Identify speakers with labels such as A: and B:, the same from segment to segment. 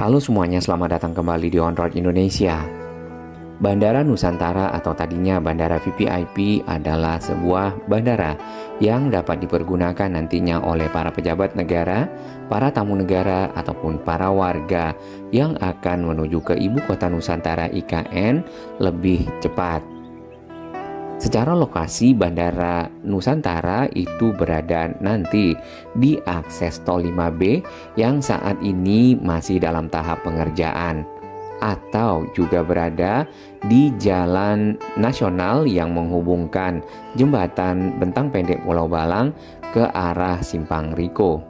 A: Halo semuanya, selamat datang kembali di On Road Indonesia. Bandara Nusantara atau tadinya Bandara VVIP adalah sebuah bandara yang dapat dipergunakan nantinya oleh para pejabat negara, para tamu negara, ataupun para warga yang akan menuju ke Ibu Kota Nusantara IKN lebih cepat. Secara lokasi, Bandara Nusantara itu berada nanti di akses Tol 5B yang saat ini masih dalam tahap pengerjaan, atau juga berada di Jalan Nasional yang menghubungkan Jembatan Bentang Pendek Pulau Balang ke arah Simpang Riko.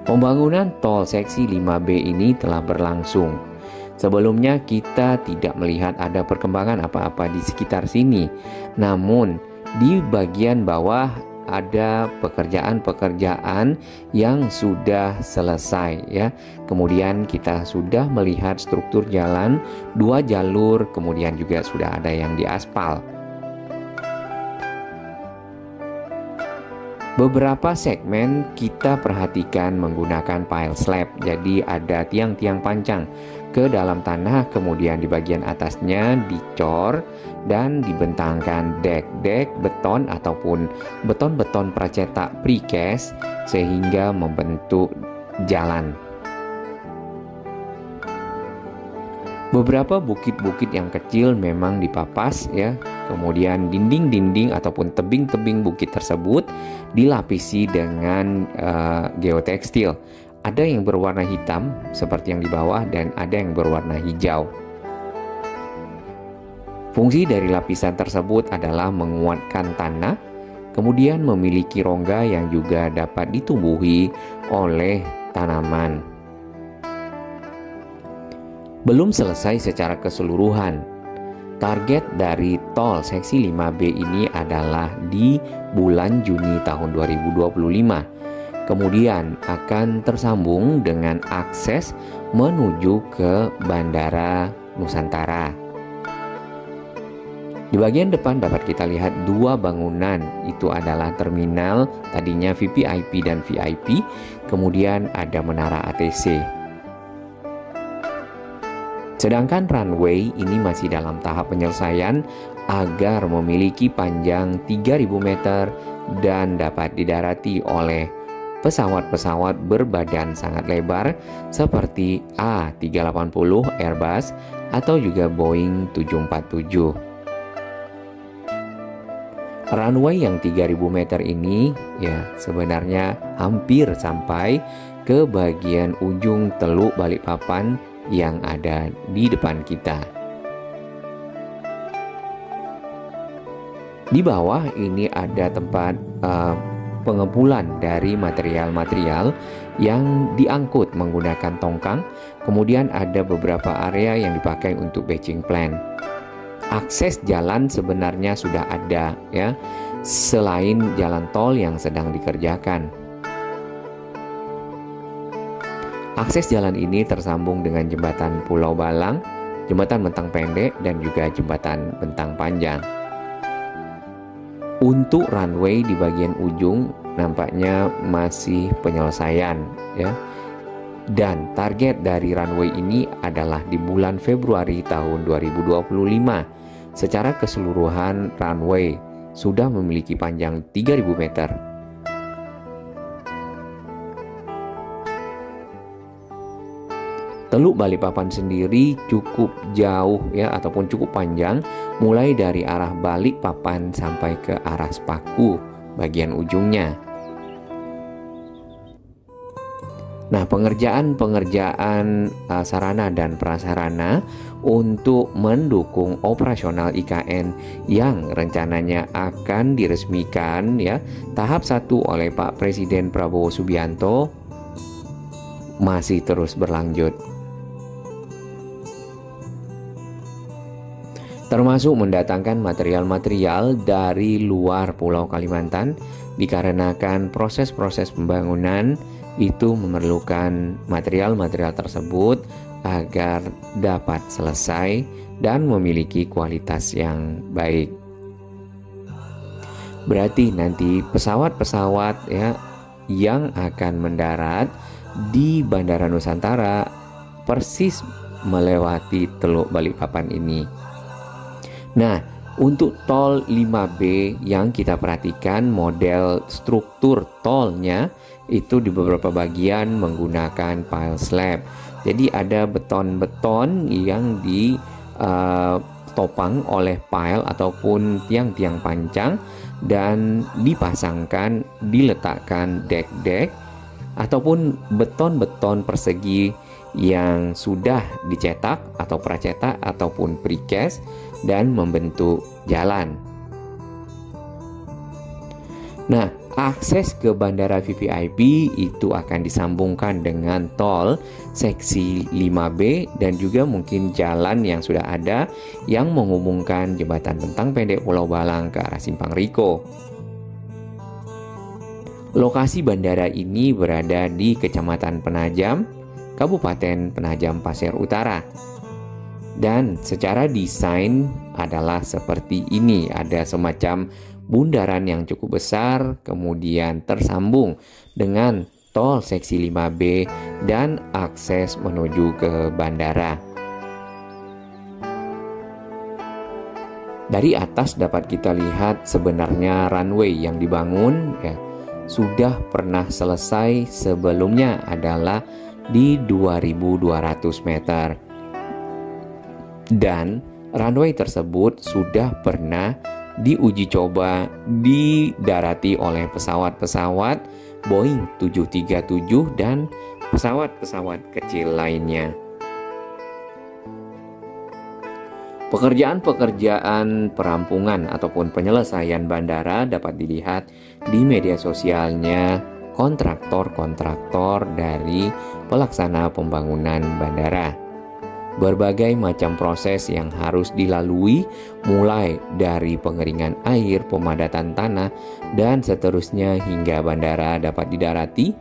A: Pembangunan tol seksi 5B ini telah berlangsung. Sebelumnya kita tidak melihat ada perkembangan apa-apa di sekitar sini. Namun di bagian bawah ada pekerjaan-pekerjaan yang sudah selesai ya. Kemudian kita sudah melihat struktur jalan 2 jalur, kemudian juga sudah ada yang diaspal. Beberapa segmen kita perhatikan menggunakan pile slab, jadi ada tiang-tiang pancang ke dalam tanah, kemudian di bagian atasnya dicor dan dibentangkan dek-dek beton ataupun beton-beton pracetak precast sehingga membentuk jalan. Beberapa bukit-bukit yang kecil memang dipapas ya. Kemudian dinding-dinding ataupun tebing-tebing bukit tersebut dilapisi dengan geotekstil. Ada yang berwarna hitam seperti yang di bawah dan ada yang berwarna hijau. Fungsi dari lapisan tersebut adalah menguatkan tanah, kemudian memiliki rongga yang juga dapat ditumbuhi oleh tanaman. Belum selesai secara keseluruhan. Target dari tol seksi 5B ini adalah di bulan Juni tahun 2025. Kemudian akan tersambung dengan akses menuju ke Bandara Nusantara. Di bagian depan dapat kita lihat 2 bangunan, itu adalah terminal tadinya VVIP dan VIP, kemudian ada menara ATC. Sedangkan runway ini masih dalam tahap penyelesaian agar memiliki panjang 3.000 meter dan dapat didarati oleh pesawat-pesawat berbadan sangat lebar seperti A380 Airbus atau juga Boeing 747. Runway yang 3.000 meter ini ya sebenarnya hampir sampai ke bagian ujung Teluk Balikpapan yang ada di depan kita. Di bawah ini ada tempat pengepulan dari material-material yang diangkut menggunakan tongkang. Kemudian ada beberapa area yang dipakai untuk batching plant. Akses jalan sebenarnya sudah ada ya, selain jalan tol yang sedang dikerjakan. Akses jalan ini tersambung dengan jembatan Pulau Balang, jembatan Bentang Pendek, dan juga jembatan Bentang Panjang. Untuk runway di bagian ujung nampaknya masih penyelesaian ya. Dan target dari runway ini adalah di bulan Februari tahun 2025. Secara keseluruhan runway sudah memiliki panjang 3.000 meter. Teluk Balikpapan sendiri cukup jauh ya ataupun cukup panjang, mulai dari arah Balikpapan sampai ke arah Sepaku bagian ujungnya. Nah, pengerjaan sarana dan prasarana untuk mendukung operasional IKN yang rencananya akan diresmikan ya tahap 1 oleh Pak Presiden Prabowo Subianto masih terus berlanjut. Termasuk mendatangkan material-material dari luar Pulau Kalimantan, dikarenakan proses-proses pembangunan itu memerlukan material-material tersebut agar dapat selesai dan memiliki kualitas yang baik. Berarti nanti pesawat-pesawat ya yang akan mendarat di Bandara Nusantara persis melewati Teluk Balikpapan ini. Nah, untuk tol 5B yang kita perhatikan, model struktur tolnya itu di beberapa bagian menggunakan pile slab. Jadi ada beton-beton yang ditopang oleh pile ataupun tiang-tiang pancang dan diletakkan dek-dek ataupun beton-beton persegi yang sudah dicetak atau pracetak ataupun precast dan membentuk jalan. Nah, akses ke Bandara VVIP itu akan disambungkan dengan tol seksi 5B dan juga mungkin jalan yang sudah ada yang menghubungkan Jembatan Bentang Pendek Pulau Balang ke arah Simpang Riko. Lokasi bandara ini berada di Kecamatan Penajam, Kabupaten Penajam Pasir Utara. Dan secara desain adalah seperti ini, ada semacam bundaran yang cukup besar, kemudian tersambung dengan tol seksi 5B dan akses menuju ke bandara. Dari atas dapat kita lihat sebenarnya runway yang dibangun sudah pernah selesai sebelumnya adalah di 2.200 meter. Dan runway tersebut sudah pernah diuji coba didarati oleh pesawat-pesawat Boeing 737 dan pesawat-pesawat kecil lainnya. Pekerjaan-pekerjaan perampungan ataupun penyelesaian bandara dapat dilihat di media sosialnya kontraktor-kontraktor dari pelaksana pembangunan bandara. Berbagai macam proses yang harus dilalui, mulai dari pengeringan air, pemadatan tanah, dan seterusnya hingga bandara dapat didarati,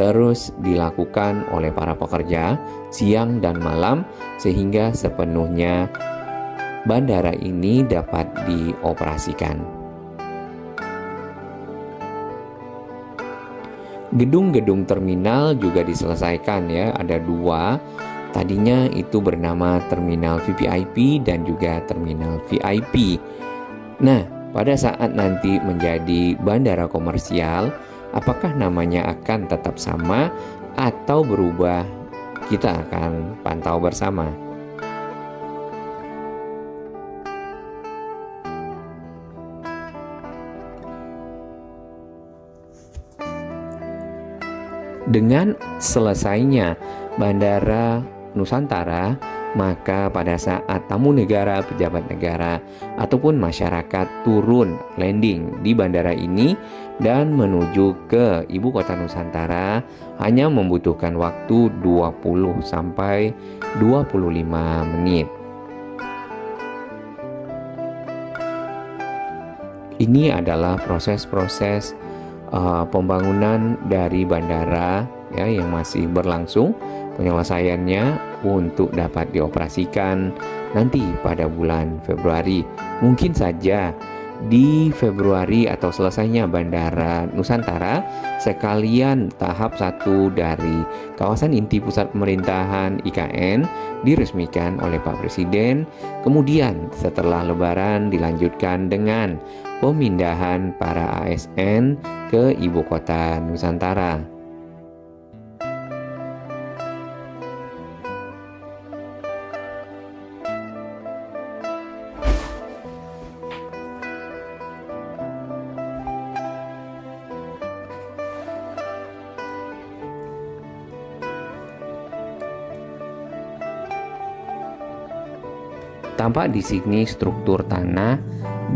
A: terus dilakukan oleh para pekerja siang dan malam sehingga sepenuhnya bandara ini dapat dioperasikan. Gedung-gedung terminal juga diselesaikan ada 2. Tadinya itu bernama Terminal VVIP dan juga Terminal VIP. Nah, pada saat nanti menjadi bandara komersial, apakah namanya akan tetap sama atau berubah? Kita akan pantau bersama. Dengan selesainya Bandara Nusantara, maka pada saat tamu negara, pejabat negara, ataupun masyarakat turun landing di bandara ini dan menuju ke ibu kota Nusantara hanya membutuhkan waktu 20 sampai 25 menit. Ini adalah proses-proses pembangunan dari bandara yang masih berlangsung penyelesaiannya untuk dapat dioperasikan nanti pada bulan Februari. Mungkin saja di Februari atau selesainya Bandara Nusantara sekalian tahap 1 dari kawasan inti pusat pemerintahan IKN diresmikan oleh Pak Presiden. Kemudian setelah Lebaran dilanjutkan dengan pemindahan para ASN ke ibu kota Nusantara. Tampak di sini struktur tanah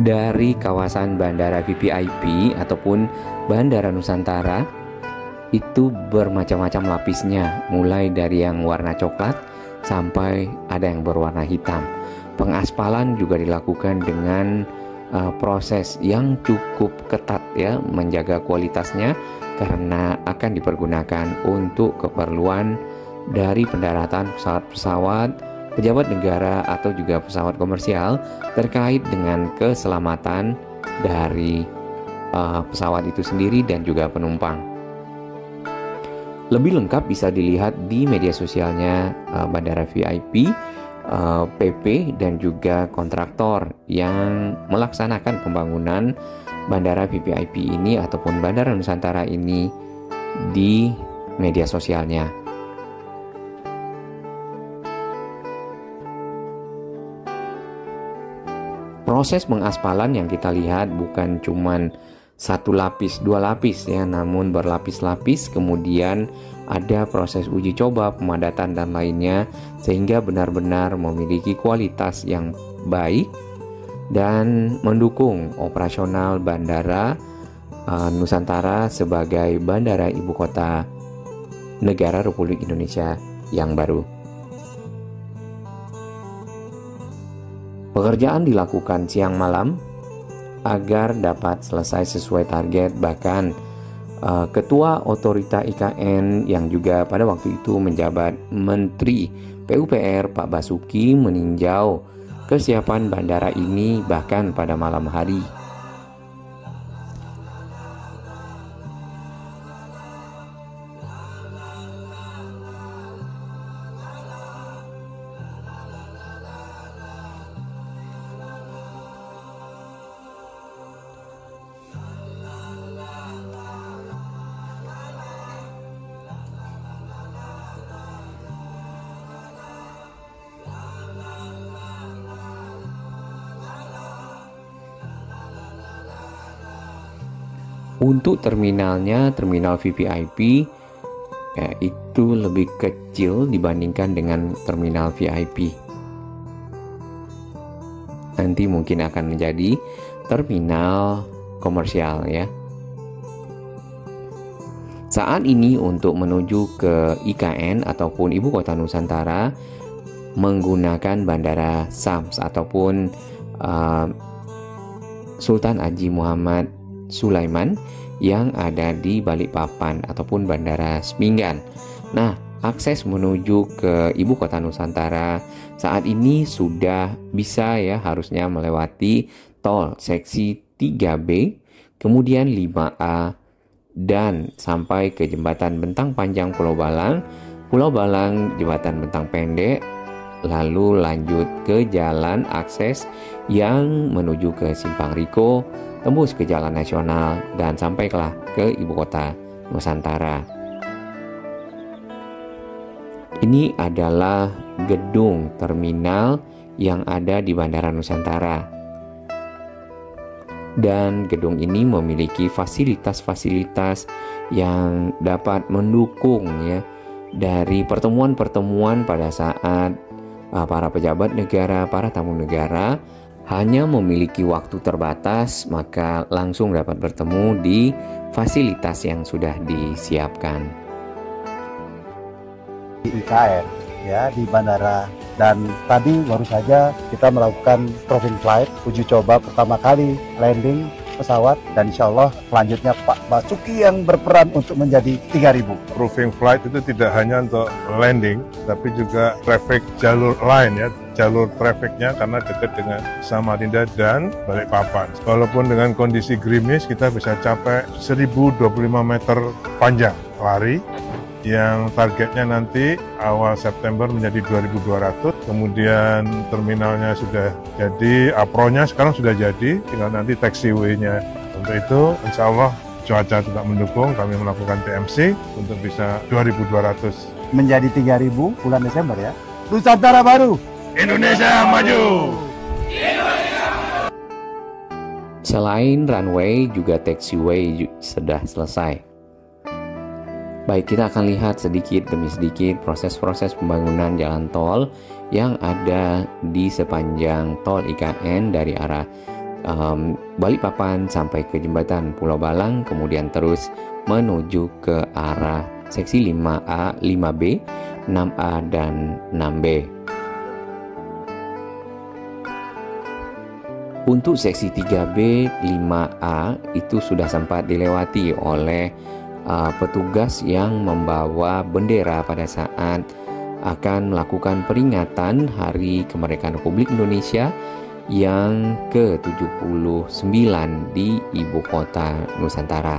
A: dari kawasan Bandara VVIP ataupun Bandara Nusantara itu bermacam-macam lapisnya, mulai dari yang warna coklat sampai ada yang berwarna hitam. Pengaspalan juga dilakukan dengan proses yang cukup ketat menjaga kualitasnya karena akan dipergunakan untuk keperluan dari pendaratan pesawat-pesawat pejabat negara atau juga pesawat komersial terkait dengan keselamatan dari pesawat itu sendiri dan juga penumpang. Lebih lengkap bisa dilihat di media sosialnya Bandara VIP, PP, dan juga kontraktor yang melaksanakan pembangunan Bandara VVIP ini ataupun Bandara Nusantara ini di media sosialnya. Proses pengaspalan yang kita lihat bukan cuman satu lapis, dua lapis ya, namun berlapis-lapis, kemudian ada proses uji coba, pemadatan dan lainnya, sehingga benar-benar memiliki kualitas yang baik dan mendukung operasional Bandara Nusantara sebagai bandara ibu kota negara Republik Indonesia yang baru. Pekerjaan dilakukan siang malam agar dapat selesai sesuai target. Bahkan Ketua Otorita IKN yang juga pada waktu itu menjabat Menteri PUPR Pak Basuki meninjau kesiapan bandara ini bahkan pada malam hari. Untuk terminalnya, terminal VVIP ya, itu lebih kecil dibandingkan dengan terminal VIP. Nanti mungkin akan menjadi terminal komersial ya. Saat ini untuk menuju ke IKN ataupun Ibu Kota Nusantara menggunakan Bandara Sams ataupun Sultan Haji Muhammad Sulaiman yang ada di Balikpapan ataupun Bandara Seminggan. Nah, akses menuju ke Ibu Kota Nusantara saat ini sudah bisa ya, harusnya melewati tol seksi 3B, kemudian 5A, dan sampai ke Jembatan Bentang Panjang Pulau Balang, Pulau Balang Jembatan Bentang Pendek, lalu lanjut ke jalan akses yang menuju ke Simpang Riko, tembus ke Jalan Nasional, dan sampailah ke Ibu Kota Nusantara. Ini adalah gedung terminal yang ada di Bandara Nusantara. Dan gedung ini memiliki fasilitas-fasilitas yang dapat mendukung ya dari pertemuan-pertemuan pada saat para pejabat negara, para tamu negara hanya memiliki waktu terbatas, maka langsung dapat bertemu di fasilitas yang sudah disiapkan.
B: Di IKN ya, di bandara, dan tadi baru saja kita melakukan roving flight, uji coba pertama kali landing pesawat, dan insya Allah selanjutnya Pak Basuki yang berperan untuk menjadi 3000.
C: Roving flight itu tidak hanya untuk landing, tapi juga traffic jalur lain ya, jalur trafficnya karena dekat dengan Samarinda dan Balikpapan. Walaupun dengan kondisi gerimis kita bisa capai 1025 meter panjang lari, yang targetnya nanti awal September menjadi 2200, kemudian terminalnya sudah jadi, apronnya sekarang sudah jadi, tinggal nanti taxiway-nya. Untuk itu insya Allah cuaca juga mendukung, kami melakukan TMC untuk bisa 2200.
B: Menjadi 3000 bulan Desember ya. Nusantara baru,
C: Indonesia maju!
A: Selain runway, juga taxiway sudah selesai. Baik, kita akan lihat sedikit demi sedikit proses-proses pembangunan jalan tol yang ada di sepanjang tol IKN dari arah Balikpapan sampai ke Jembatan Pulau Balang, kemudian terus menuju ke arah seksi 5A, 5B, 6A, dan 6B. Untuk seksi 3B, 5A itu sudah sempat dilewati oleh petugas yang membawa bendera pada saat akan melakukan peringatan Hari Kemerdekaan Republik Indonesia yang ke-79 di Ibu Kota Nusantara.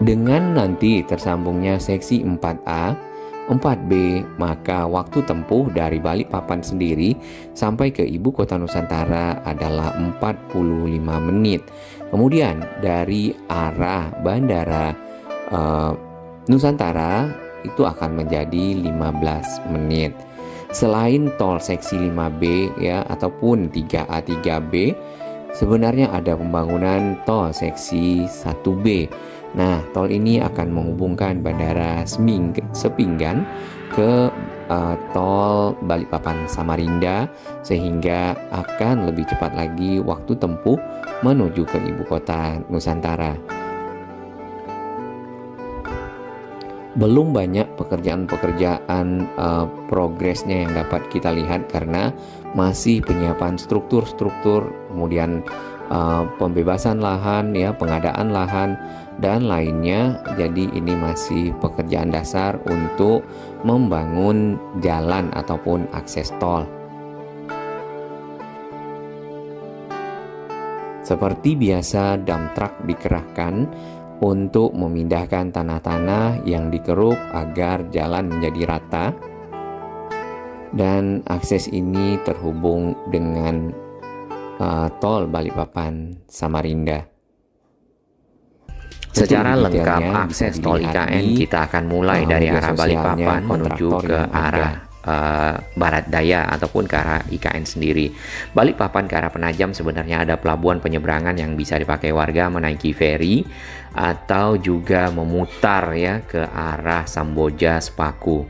A: Dengan nanti tersambungnya seksi 4A, 4B, maka waktu tempuh dari Balikpapan sendiri sampai ke Ibu Kota Nusantara adalah 45 menit. Kemudian dari arah Bandara Nusantara itu akan menjadi 15 menit. Selain tol seksi 5B ya ataupun 3A 3B, sebenarnya ada pembangunan tol seksi 1B. Nah, tol ini akan menghubungkan Bandara Sepinggan ke tol Balikpapan Samarinda, sehingga akan lebih cepat lagi waktu tempuh menuju ke Ibu Kota Nusantara. Belum banyak pekerjaan-pekerjaan progresnya yang dapat kita lihat karena masih penyiapan struktur-struktur, kemudian pembebasan lahan, ya, pengadaan lahan dan lainnya. Jadi ini masih pekerjaan dasar untuk membangun jalan ataupun akses tol. Seperti biasa, dump truck dikerahkan untuk memindahkan tanah-tanah yang dikeruk agar jalan menjadi rata, dan akses ini terhubung dengan tol Balikpapan Samarinda. Secara lengkap akses tol IKN kita akan mulai dari arah Balikpapan menuju ke arah barat daya ataupun ke arah IKN sendiri. Balikpapan ke arah Penajam sebenarnya ada pelabuhan penyeberangan yang bisa dipakai warga menaiki feri atau juga memutar ya ke arah Samboja Sepaku.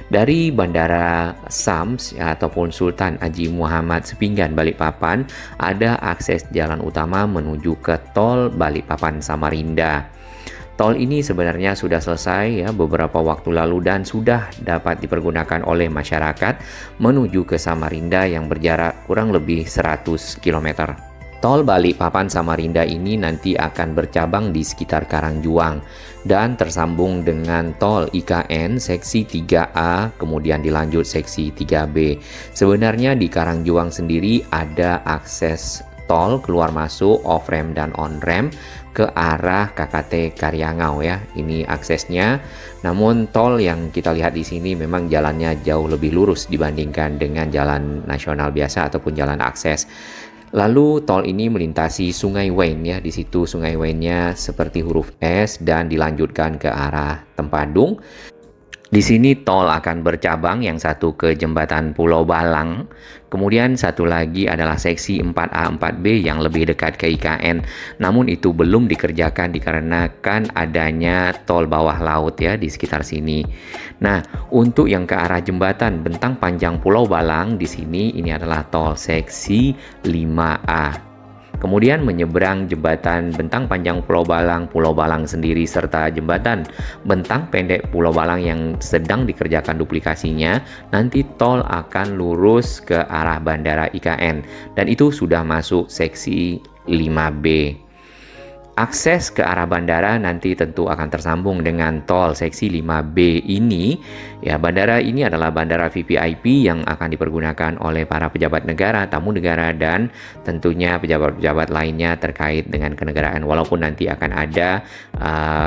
A: Dari Bandara Sams ataupun Sultan Haji Muhammad Sepinggan Balikpapan ada akses jalan utama menuju ke tol Balikpapan Samarinda. Tol ini sebenarnya sudah selesai ya beberapa waktu lalu dan sudah dapat dipergunakan oleh masyarakat menuju ke Samarinda yang berjarak kurang lebih 100 km. Tol Balikpapan Samarinda ini nanti akan bercabang di sekitar Karangjuang dan tersambung dengan tol IKN seksi 3A kemudian dilanjut seksi 3B. Sebenarnya di Karangjuang sendiri ada akses tol keluar masuk off ramp dan on ramp ke arah KKT Karyangau ya. Ini aksesnya. Namun tol yang kita lihat di sini memang jalannya jauh lebih lurus dibandingkan dengan jalan nasional biasa ataupun jalan akses. Lalu tol ini melintasi Sungai Wain ya. Di situ Sungai Wainnya seperti huruf S dan dilanjutkan ke arah Tempadung. Di sini tol akan bercabang, yang satu ke jembatan Pulau Balang, kemudian satu lagi adalah seksi 4A 4B yang lebih dekat ke IKN. Namun itu belum dikerjakan dikarenakan adanya tol bawah laut ya di sekitar sini. Nah, untuk yang ke arah jembatan Bentang Panjang Pulau Balang di sini ini adalah tol seksi 5A. Kemudian menyeberang jembatan Bentang Panjang Pulau Balang sendiri serta jembatan Bentang Pendek Pulau Balang yang sedang dikerjakan duplikasinya, nanti tol akan lurus ke arah Bandara IKN dan itu sudah masuk seksi 5B. Akses ke arah bandara nanti tentu akan tersambung dengan tol seksi 5B ini. Ya, bandara ini adalah bandara VVIP yang akan dipergunakan oleh para pejabat negara, tamu negara, dan tentunya pejabat-pejabat lainnya terkait dengan kenegaraan. Walaupun nanti akan ada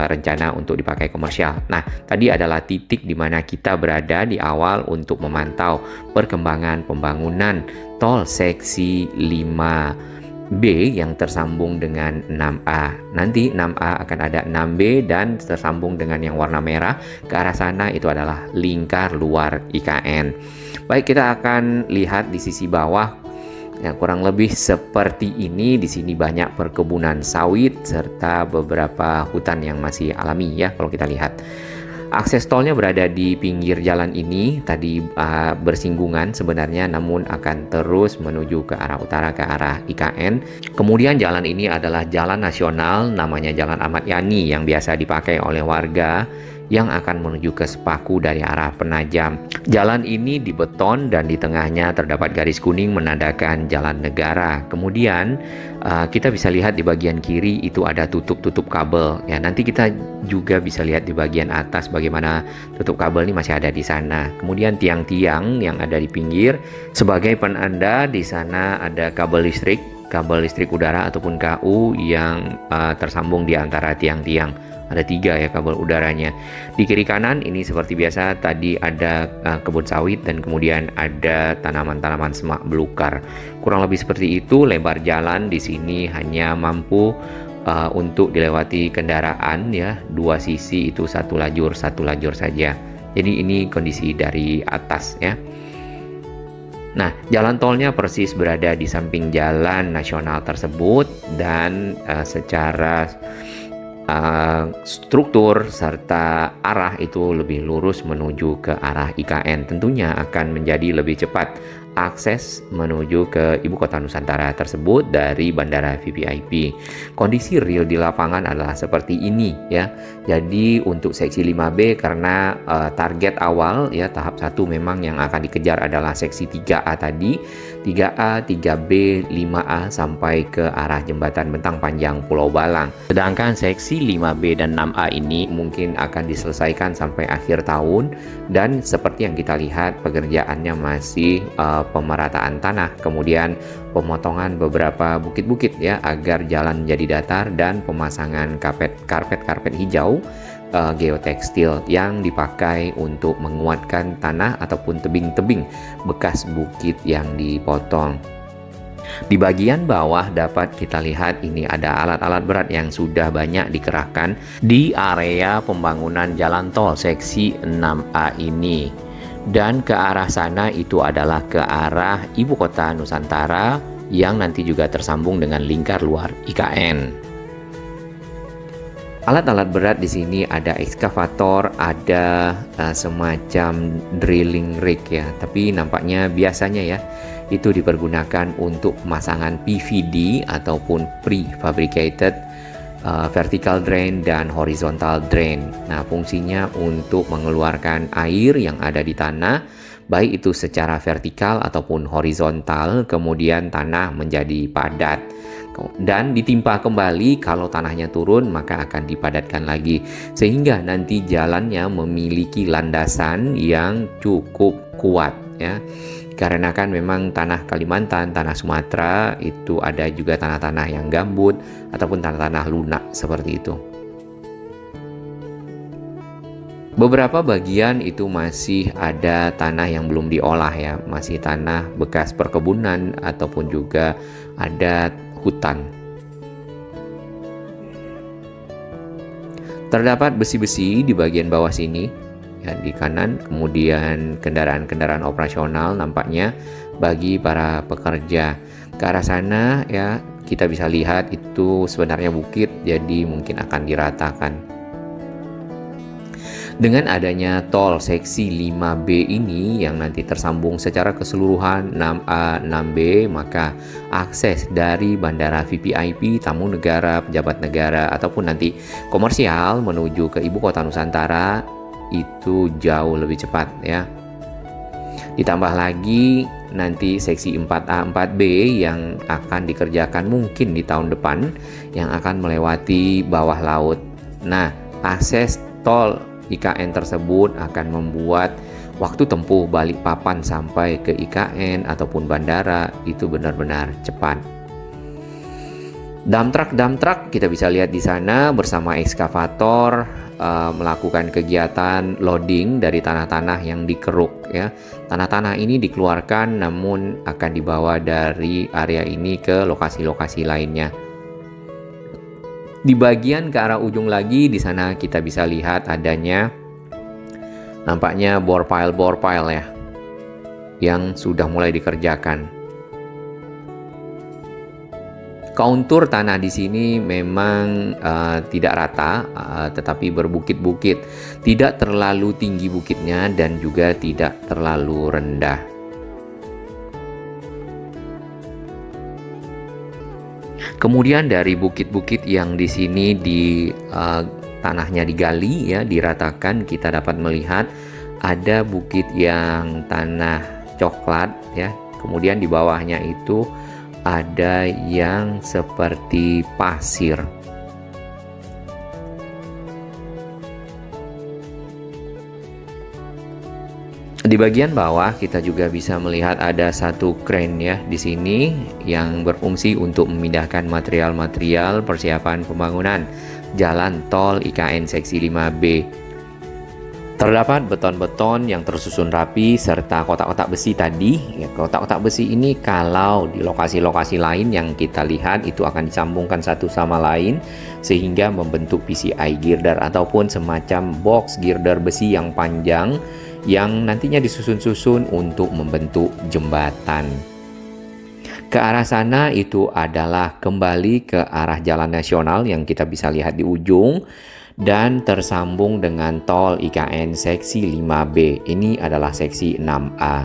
A: rencana untuk dipakai komersial. Nah, tadi adalah titik di mana kita berada di awal untuk memantau perkembangan pembangunan tol seksi 5B yang tersambung dengan 6A. Nanti 6A akan ada 6B dan tersambung dengan yang warna merah. Ke arah sana itu adalah lingkar luar IKN. Baik, kita akan lihat di sisi bawah. Ya, kurang lebih seperti ini. Di sini banyak perkebunan sawit serta beberapa hutan yang masih alami ya kalau kita lihat. Akses tolnya berada di pinggir jalan ini, tadi bersinggungan sebenarnya, namun akan terus menuju ke arah utara, ke arah IKN. Kemudian jalan ini adalah jalan nasional, namanya Jalan Ahmad Yani, yang biasa dipakai oleh warga yang akan menuju ke Sepaku dari arah Penajam. Jalan ini dibeton dan di tengahnya terdapat garis kuning menandakan jalan negara. Kemudian kita bisa lihat di bagian kiri itu ada tutup-tutup kabel. Ya, nanti kita juga bisa lihat di bagian atas bagaimana tutup kabel ini masih ada di sana. Kemudian tiang-tiang yang ada di pinggir sebagai penanda di sana ada kabel listrik udara ataupun KU yang tersambung di antara tiang-tiang. Ada 3 ya kabel udaranya. Di kiri kanan ini seperti biasa tadi ada kebun sawit dan kemudian ada tanaman-tanaman semak belukar. Kurang lebih seperti itu. Lebar jalan di sini hanya mampu untuk dilewati kendaraan ya, 2 sisi itu satu lajur saja. Jadi ini kondisi dari atas ya. Nah, jalan tolnya persis berada di samping jalan nasional tersebut dan secara struktur serta arah itu lebih lurus menuju ke arah IKN. Tentunya akan menjadi lebih cepat akses menuju ke ibu kota Nusantara tersebut dari Bandara VVIP. Kondisi real di lapangan adalah seperti ini ya. Jadi untuk seksi 5B karena target awal ya tahap 1 memang yang akan dikejar adalah seksi 3A tadi, 3A, 3B, 5A sampai ke arah jembatan Bentang Panjang Pulau Balang. Sedangkan seksi 5B dan 6A ini mungkin akan diselesaikan sampai akhir tahun dan seperti yang kita lihat pekerjaannya masih pemerataan tanah, kemudian pemotongan beberapa bukit-bukit ya agar jalan menjadi datar dan pemasangan karpet hijau geotekstil yang dipakai untuk menguatkan tanah ataupun tebing-tebing bekas bukit yang dipotong. Di bagian bawah dapat kita lihat ini ada alat-alat berat yang sudah banyak dikerahkan di area pembangunan jalan tol seksi 6A ini. Dan ke arah sana itu adalah ke arah ibu kota Nusantara yang nanti juga tersambung dengan lingkar luar IKN. Alat-alat berat di sini ada ekskavator, ada semacam drilling rig ya, tapi nampaknya biasanya ya itu dipergunakan untuk pemasangan PVD ataupun prefabricated vertical drain dan horizontal drain. Nah, fungsinya untuk mengeluarkan air yang ada di tanah, baik itu secara vertikal ataupun horizontal, kemudian tanah menjadi padat. Dan ditimpa kembali, kalau tanahnya turun maka akan dipadatkan lagi. Sehingga nanti jalannya memiliki landasan yang cukup kuat ya. Karena kan memang tanah Kalimantan, tanah Sumatera itu ada juga tanah-tanah yang gambut ataupun tanah-tanah lunak seperti itu. Beberapa bagian itu masih ada tanah yang belum diolah ya, masih tanah bekas perkebunan ataupun juga ada hutan. Terdapat besi-besi di bagian bawah sini. Ya, di kanan, kemudian kendaraan-kendaraan operasional nampaknya bagi para pekerja. Ke arah sana ya kita bisa lihat itu sebenarnya bukit, jadi mungkin akan diratakan. Dengan adanya tol seksi 5B ini yang nanti tersambung secara keseluruhan 6A, 6B, maka akses dari Bandara VVIP, tamu negara, pejabat negara, ataupun nanti komersial menuju ke ibu kota Nusantara itu jauh lebih cepat ya. Ditambah lagi nanti seksi 4A 4B yang akan dikerjakan mungkin di tahun depan yang akan melewati bawah laut. Nah, akses tol IKN tersebut akan membuat waktu tempuh Balikpapan sampai ke IKN ataupun bandara itu benar-benar cepat. Dump truck kita bisa lihat di sana bersama ekskavator melakukan kegiatan loading dari tanah-tanah yang dikeruk ya. Tanah-tanah ini dikeluarkan namun akan dibawa dari area ini ke lokasi-lokasi lainnya. Di bagian ke arah ujung lagi di sana kita bisa lihat adanya nampaknya bore pile ya yang sudah mulai dikerjakan. Kontur tanah di sini memang tidak rata, tetapi berbukit-bukit. Tidak terlalu tinggi bukitnya dan juga tidak terlalu rendah. Kemudian dari bukit-bukit yang di sini tanahnya digali ya, diratakan, kita dapat melihat ada bukit yang tanah coklat ya. Kemudian di bawahnya itu ada yang seperti pasir. Di bagian bawah kita juga bisa melihat ada satu crane ya di sini yang berfungsi untuk memindahkan material-material persiapan pembangunan. jalan tol IKN seksi 5B. Terdapat beton-beton yang tersusun rapi serta kotak-kotak besi tadi. Ya, kotak-kotak besi ini kalau di lokasi-lokasi lain yang kita lihat itu akan disambungkan satu sama lain sehingga membentuk PCI girder ataupun semacam box girder besi yang panjang yang nantinya disusun-susun untuk membentuk jembatan. Ke arah sana itu adalah kembali ke arah jalan nasional yang kita bisa lihat di ujung dan tersambung dengan tol IKN seksi 5B. Ini adalah seksi 6A.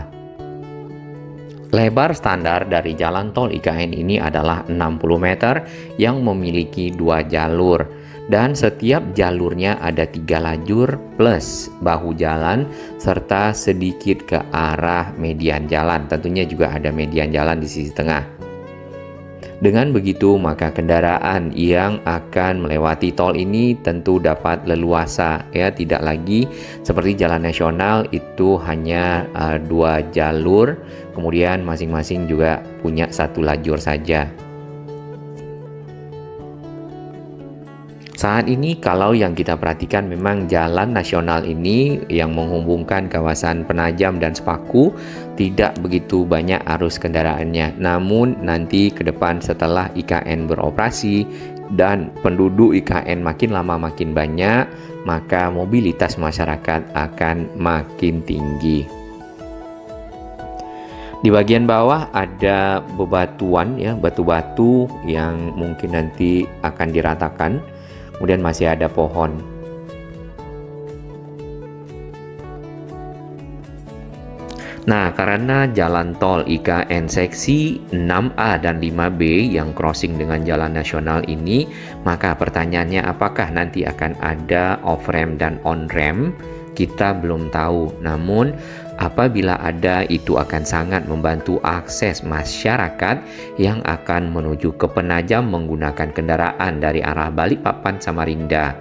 A: Lebar standar dari jalan tol IKN ini adalah 60 meter yang memiliki 2 jalur. Dan setiap jalurnya ada 3 lajur plus bahu jalan serta sedikit ke arah median jalan. Tentunya juga ada median jalan di sisi tengah. Dengan begitu, maka kendaraan yang akan melewati tol ini tentu dapat leluasa, ya, tidak lagi seperti jalan nasional itu hanya 2 jalur, kemudian masing-masing juga punya 1 lajur saja. Saat ini kalau yang kita perhatikan memang jalan nasional ini yang menghubungkan kawasan Penajam dan Sepaku tidak begitu banyak arus kendaraannya. Namun nanti ke depan setelah IKN beroperasi dan penduduk IKN makin lama makin banyak, maka mobilitas masyarakat akan makin tinggi. Di bagian bawah ada bebatuan, ya, batu-batu yang mungkin nanti akan diratakan. Kemudian masih ada pohon. Nah, karena jalan tol IKN seksi 6A dan 5B yang crossing dengan jalan nasional ini, maka pertanyaannya apakah nanti akan ada off-ramp dan on-ramp? Kita belum tahu. Namun, apabila ada, itu akan sangat membantu akses masyarakat yang akan menuju ke Penajam menggunakan kendaraan dari arah Balikpapan Samarinda.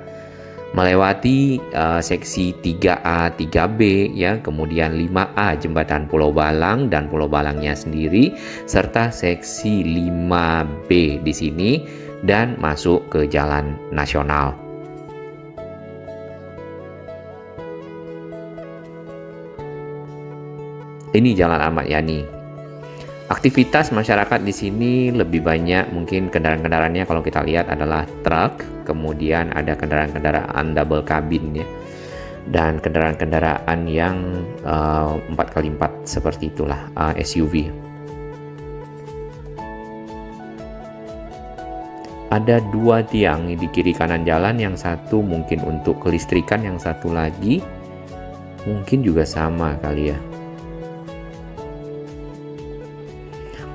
A: Melewati seksi 3A, 3B, ya, kemudian 5A Jembatan Pulau Balang dan Pulau Balangnya sendiri, serta seksi 5B di sini dan masuk ke jalan nasional. Ini Jalan Ahmad Yani. Aktivitas masyarakat di sini lebih banyak mungkin kendaraan-kendaraannya kalau kita lihat adalah truk, kemudian ada kendaraan-kendaraan double cabin, ya, dan kendaraan-kendaraan yang 4x4 seperti itulah, SUV. Ada 2 tiang di kiri kanan jalan, yang satu mungkin untuk kelistrikan, yang satu lagi mungkin juga sama kali, ya.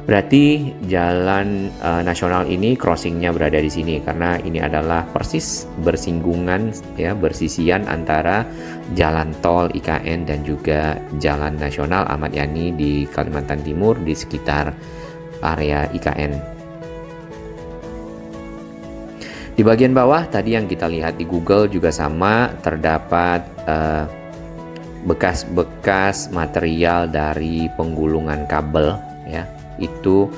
A: Berarti jalan nasional ini crossingnya berada di sini karena ini adalah persis bersinggungan, ya, bersisian antara jalan tol IKN dan juga jalan nasional Ahmad Yani di Kalimantan Timur di sekitar area IKN. Di bagian bawah tadi yang kita lihat di Google juga sama, terdapat bekas-bekas material dari penggulungan kabel, ya. Itu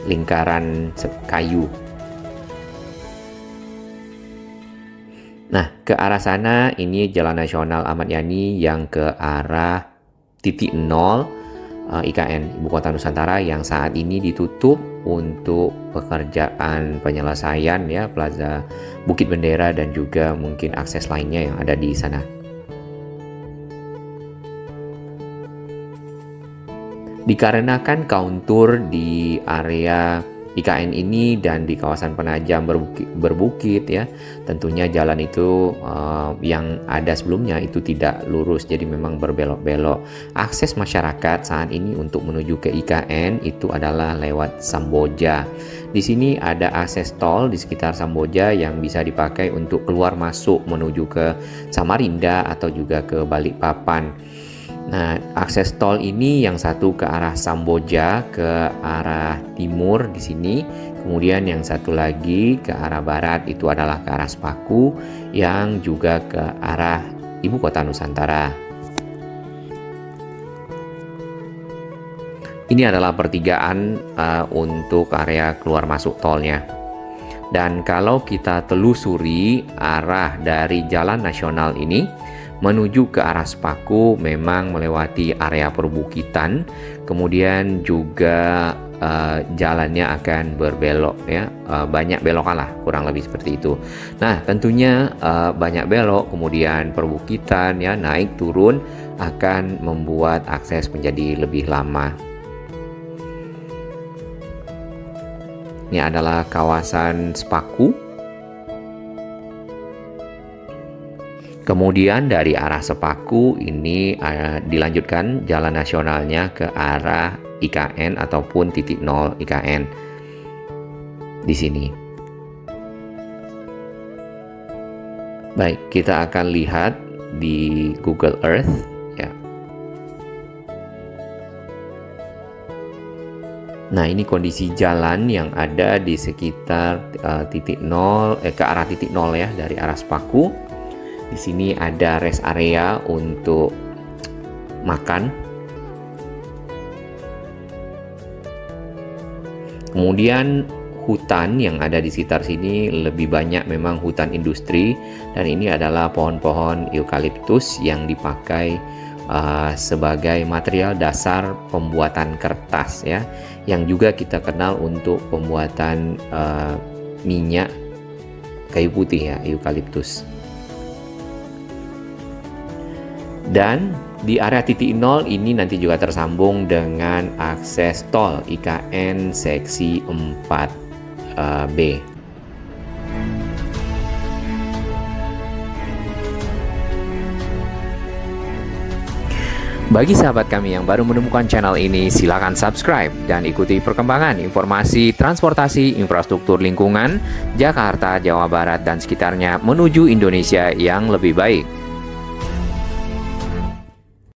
A: lingkaran kayu. Nah, ke arah sana ini jalan nasional Ahmad Yani yang ke arah titik 0 IKN Ibu Kota Nusantara yang saat ini ditutup untuk pekerjaan penyelesaian, ya, Plaza Bukit Bendera dan juga mungkin akses lainnya yang ada di sana. Dikarenakan kontur di area IKN ini dan di kawasan Penajam berbukit, ya, tentunya jalan itu yang ada sebelumnya itu tidak lurus, jadi memang berbelok-belok. Akses masyarakat saat ini untuk menuju ke IKN itu adalah lewat Samboja. Di sini ada akses tol di sekitar Samboja yang bisa dipakai untuk keluar masuk menuju ke Samarinda atau juga ke Balikpapan. Nah, akses tol ini yang satu ke arah Samboja ke arah timur di sini, kemudian yang satu lagi ke arah barat itu adalah ke arah Sepaku yang juga ke arah Ibu Kota Nusantara. Ini adalah pertigaan untuk area keluar masuk tolnya. Dan kalau kita telusuri arah dari jalan nasional ini menuju ke arah Sepaku memang melewati area perbukitan, kemudian juga jalannya akan berbelok ya, banyak belokan lah, kurang lebih seperti itu. Nah tentunya banyak belok, kemudian perbukitan ya, naik turun akan membuat akses menjadi lebih lama. Ini adalah kawasan Sepaku. Kemudian dari arah Sepaku ini dilanjutkan jalan nasionalnya ke arah IKN ataupun titik nol IKN di sini. Baik, kita akan lihat di Google Earth ya. Nah, ini kondisi jalan yang ada di sekitar titik nol ke arah titik nol ya, dari arah Sepaku. Di sini ada rest area untuk makan. Kemudian hutan yang ada di sekitar sini lebih banyak memang hutan industri, dan ini adalah pohon-pohon eukaliptus yang dipakai sebagai material dasar pembuatan kertas ya, yang juga kita kenal untuk pembuatan minyak kayu putih ya, eukaliptus. Dan di area titik nol ini nanti juga tersambung dengan akses tol IKN seksi 4B. Bagi sahabat kami yang baru menemukan channel ini, silakan subscribe dan ikuti perkembangan informasi transportasi infrastruktur lingkungan Jakarta, Jawa Barat, dan sekitarnya menuju Indonesia yang lebih baik.